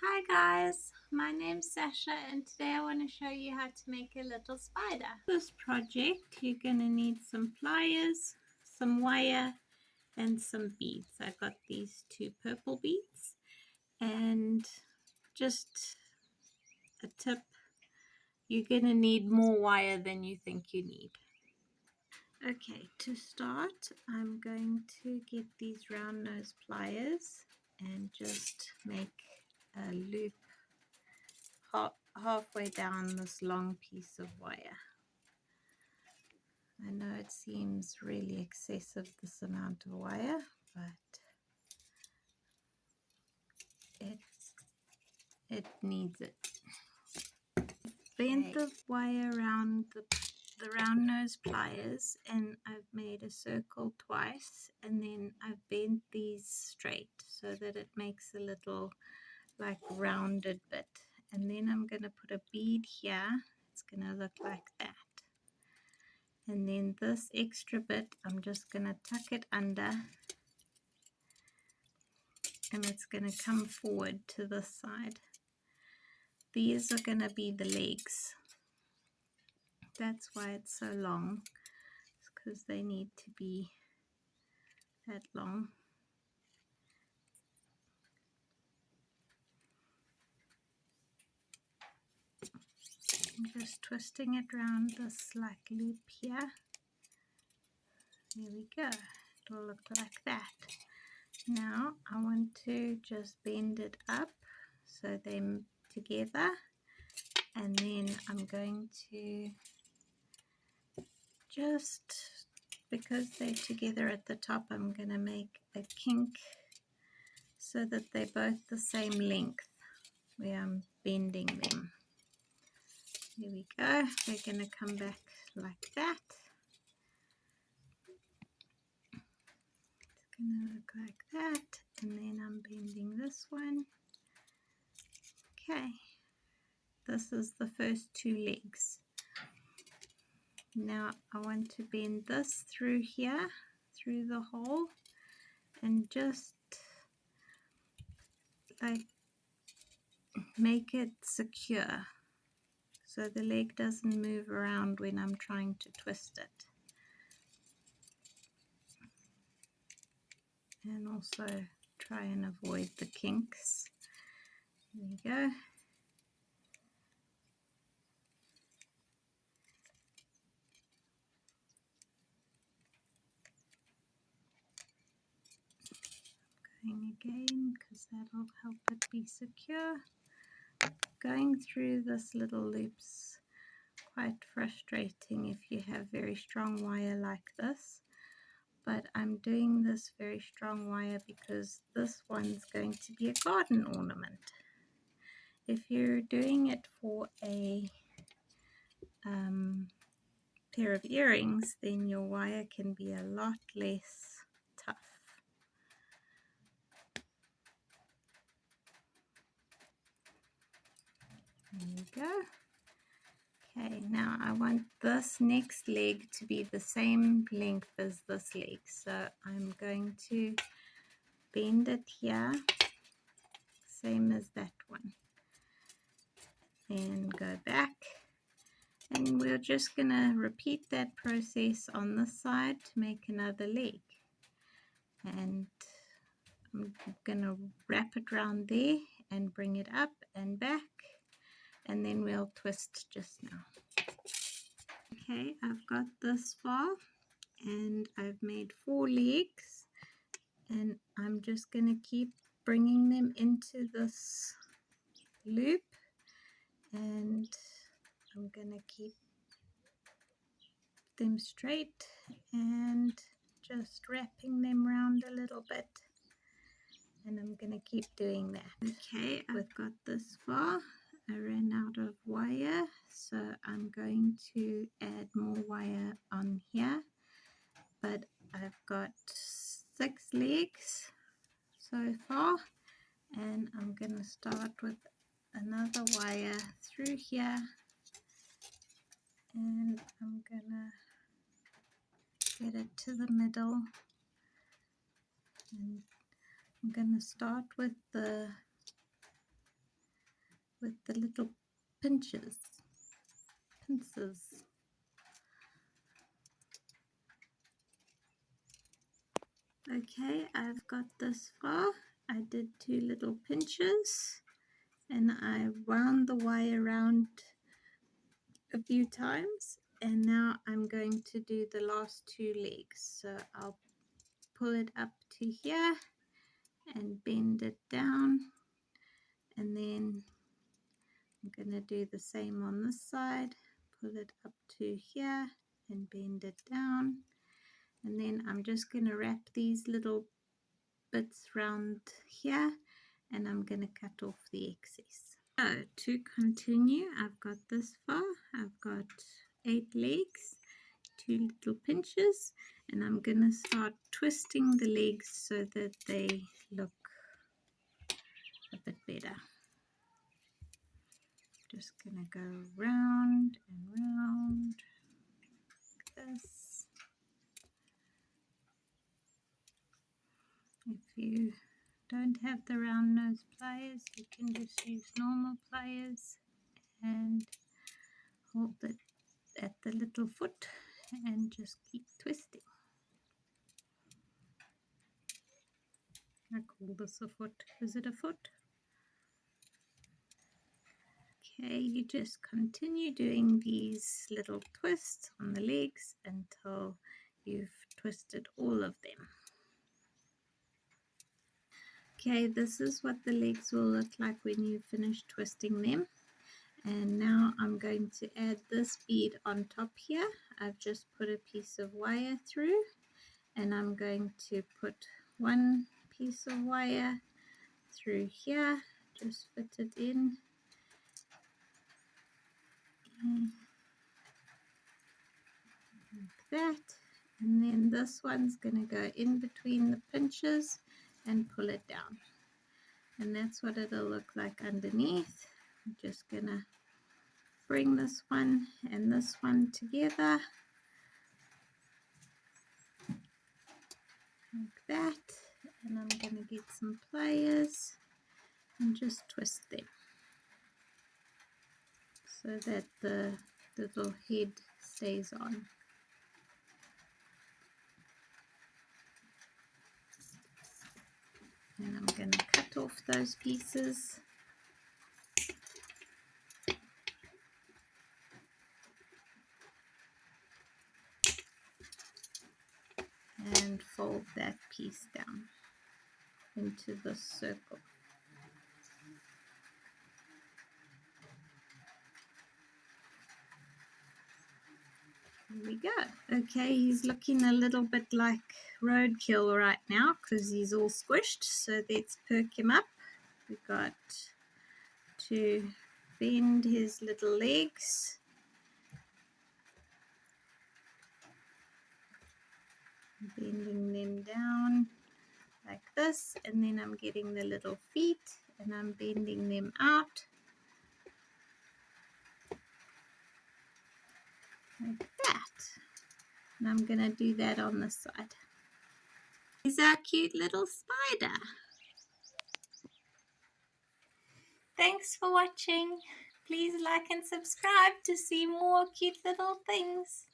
Hi guys, my name's Sasha and today I want to show you how to make a little spider. For this project you're going to need some pliers, some wire and some beads. I got these two purple beads and just a tip, you're going to need more wire than you think you need. Okay, to start I'm going to get these round nose pliers and just make a loop halfway down this long piece of wire. I know it seems really excessive, this amount of wire, but it needs it. Bent the wire around the round nose pliers and I've made a circle twice, and then I've bent these straight so that it makes a little like rounded bit, and then I'm going to put a bead here. It's going to look like that. And then this extra bit, I'm just going to tuck it under and it's going to come forward to this side. These are going to be the legs. That's why it's so long. It's because they need to be that long. I'm just twisting it around this like loop here. There we go. It'll look like that. Now I want to just bend it up so they're together, and then I'm going to just, because they're together at the top, I'm going to make a kink so that they're both the same length where I'm bending them. There we go. They're going to come back like that. It's going to look like that, and then I'm bending this one. Okay, this is the first two legs. Now I want to bend this through here, through the hole, and just like make it secure so the leg doesn't move around when I'm trying to twist it. And also try and avoid the kinks. There we go. Going again because that'll help it be secure. Going through this little loop's quite frustrating if you have very strong wire like this, but I'm doing this very strong wire because this one's going to be a garden ornament. If you're doing it for a pair of earrings, then your wire can be a lot less tough. There we go. Okay, now I want this next leg to be the same length as this leg, so I'm going to bend it here, same as that one, and go back, and we're just going to repeat that process on this side to make another leg. And I'm going to wrap it around there and bring it up and back, and then we'll twist just now. Okay, I've got this far and I've made 4 legs, and I'm just going to keep bringing them into this loop, and I'm going to keep them straight and just wrapping them around a little bit, and I'm going to keep doing that. Okay, I've got this far. I ran out of wire, so I'm going to add more wire on here, but I've got 6 legs so far, and I'm going to start with another wire through here, and I'm going to get it to the middle, and I'm going to start with the with the little pincers. Okay, I've got this far. I did 2 little pinches and I wound the wire around a few times, and now I'm going to do the last 2 legs. So I'll pull it up to here and bend it down, and then I'm going to do the same on this side, pull it up to here and bend it down, and then I'm just going to wrap these little bits round here, and I'm going to cut off the excess. So to continue, I've got this far. I've got 8 legs, 2 little pinches, and I'm going to start twisting the legs so that they look a bit better. Just going to go round and round like this. If you don't have the round nose pliers, you can just use normal pliers and hold it at the little foot and just keep twisting. I call this a foot. Is it a foot? Okay, you just continue doing these little twists on the legs until you've twisted all of them. Okay, this is what the legs will look like when you finish twisting them. And now I'm going to add this bead on top here. I've just put a piece of wire through, and I'm going to put 1 piece of wire through here, just fit it in. Like that, and then this one's going to go in between the pinches and pull it down, and that's what it'll look like underneath. I'm just going to bring this one and this one together like that, and I'm going to get some pliers and just twist them so that the little head stays on. And I'm going to cut off those pieces. And fold that piece down into the circle. There we go. Okay, he's looking a little bit like roadkill right now because he's all squished. So let's perk him up. We got to bend his little legs. Bending them down like this, and then I'm getting the little feet and I'm bending them out like that. And I'm going to do that on the side. Here's our cute little spider. Thanks for watching. Please like and subscribe to see more cute little things.